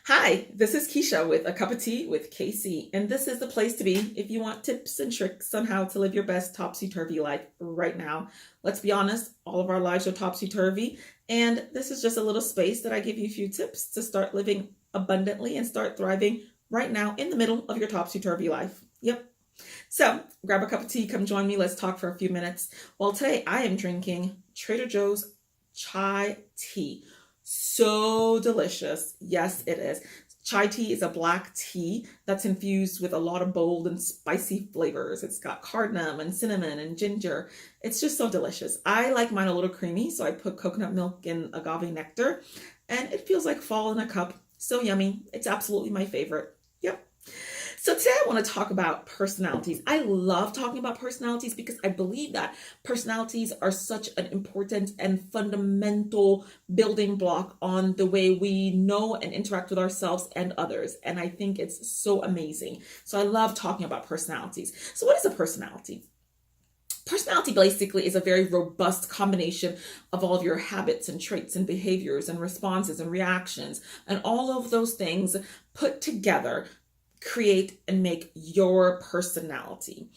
Hi, this is Keisha with A Cup of Tea with KC, and this is the place to be if you want tips and tricks on how to live your best topsy-turvy life right now. Let's be honest, all of our lives are topsy-turvy, and this is just a little space that I give you a few tips to start living abundantly and start thriving right now in the middle of your topsy-turvy life. Yep. So grab a cup of tea, come join me, let's talk for a few minutes. Well, today I am drinking Trader Joe's chai tea. So delicious. Yes, it is. Chai tea is a black tea that's infused with a lot of bold and spicy flavors. It's got cardamom and cinnamon and ginger. It's just so delicious. I like mine a little creamy, so I put coconut milk and agave nectar, and it feels like fall in a cup. So yummy. It's absolutely my favorite. Yep. So today I want to talk about personalities. I love talking about personalities because I believe that personalities are such an important and fundamental building block on the way we know and interact with ourselves and others. And I think it's so amazing. So I love talking about personalities. So what is a personality? Personality basically is a very robust combination of all of your habits and traits and behaviors and responses and reactions and all of those things put together create and make your personality.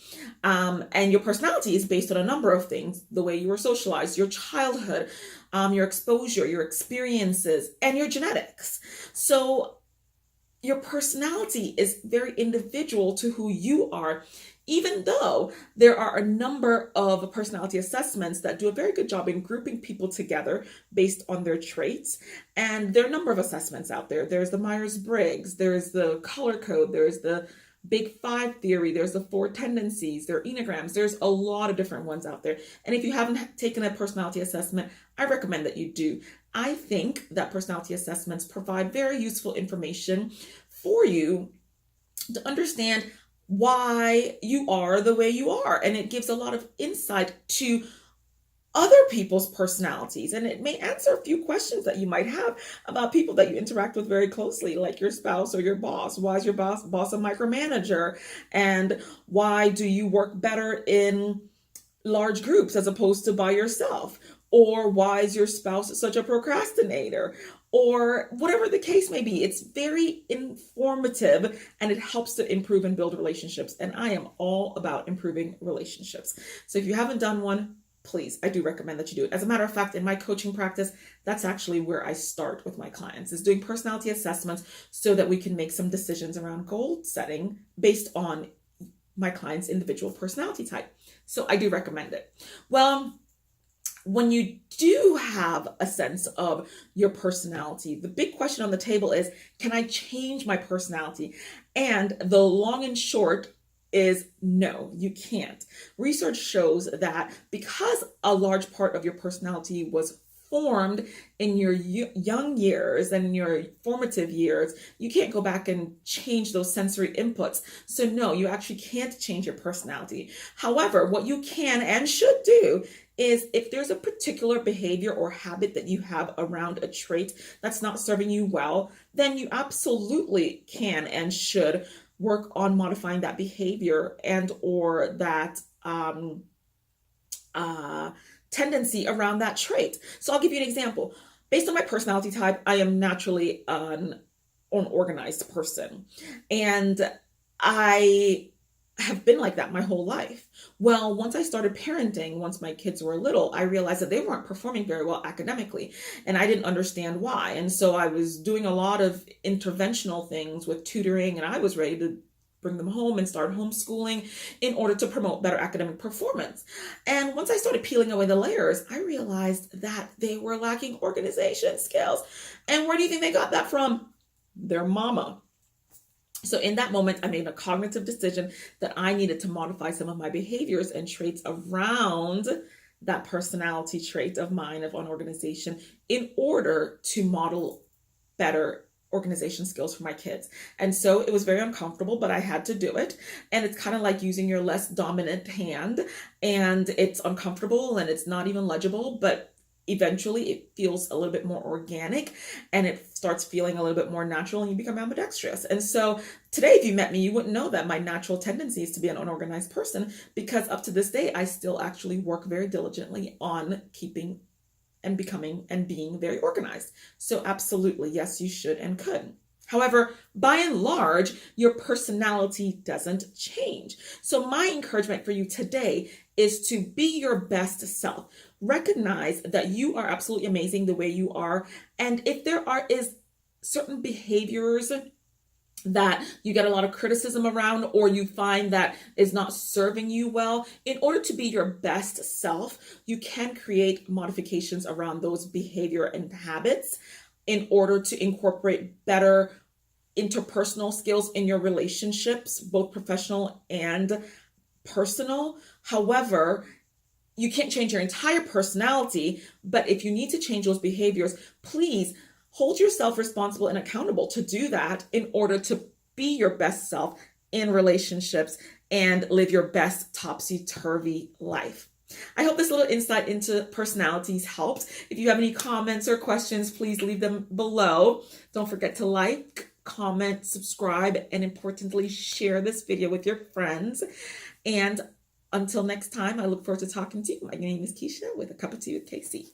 And your personality is based on a number of things: the way you were socialized, your childhood, your exposure, your experiences, and your genetics. So your personality is very individual to who you are, even though there are a number of personality assessments that do a very good job in grouping people together based on their traits. And there are a number of assessments out there. There's the Myers-Briggs, there's the color code, there's the Big Five theory, there's the four tendencies, there are enneagrams, there's a lot of different ones out there. And if you haven't taken a personality assessment, I recommend that you do. I think that personality assessments provide very useful information for you to understand why you are the way you are. And it gives a lot of insight to other people's personalities. And it may answer a few questions that you might have about people that you interact with very closely, like your spouse or your boss. Why is your boss a micromanager? And why do you work better in large groups as opposed to by yourself? Or why is your spouse such a procrastinator? Or whatever the case may be. It's very informative and it helps to improve and build relationships. And I am all about improving relationships. So if you haven't done one, please, I do recommend that you do it. As a matter of fact, in my coaching practice, that's actually where I start with my clients, is doing personality assessments so that we can make some decisions around goal setting based on my client's individual personality type. So I do recommend it. Well, when you do have a sense of your personality, the big question on the table is, can I change my personality? And the long and short is no, you can't. Research shows that because a large part of your personality was formed in your young years and in your formative years, you can't go back and change those sensory inputs. So no, you actually can't change your personality. However, what you can and should do is, if there's a particular behavior or habit that you have around a trait that's not serving you well, then you absolutely can and should work on modifying that behavior and or that tendency around that trait. So I'll give you an example. Based on my personality type, I am naturally an unorganized person. And I have been like that my whole life. Well, once I started parenting, once my kids were little, I realized that they weren't performing very well academically, and I didn't understand why. And so I was doing a lot of interventional things with tutoring, and I was ready to bring them home and start homeschooling in order to promote better academic performance. And once I started peeling away the layers, I realized that they were lacking organization skills. And where do you think they got that from? Their mama. So in that moment, I made a cognitive decision that I needed to modify some of my behaviors and traits around that personality trait of mine of unorganization in order to model better organization skills for my kids. And so it was very uncomfortable, but I had to do it. And it's kind of like using your less dominant hand, and it's uncomfortable and it's not even legible, but eventually it feels a little bit more organic and it starts feeling a little bit more natural and you become ambidextrous. And so today, if you met me, you wouldn't know that my natural tendency is to be an unorganized person, because up to this day, I still actually work very diligently on keeping and becoming and being very organized. So absolutely, yes, you should and could. However, by and large, your personality doesn't change. So, my encouragement for you today is to be your best self. Recognize that you are absolutely amazing the way you are. And if there is certain behaviors that you get a lot of criticism around, or you find that is not serving you well, in order to be your best self, you can create modifications around those behavior and habits in order to incorporate better interpersonal skills in your relationships, both professional and personal. However, you can't change your entire personality, but if you need to change those behaviors, please hold yourself responsible and accountable to do that in order to be your best self in relationships and live your best topsy-turvy life. I hope this little insight into personalities helps. If you have any comments or questions, please leave them below. Don't forget to like, comment, subscribe, and importantly, share this video with your friends. And until next time, I look forward to talking to you. My name is Keisha with A Cup of Tea with KC.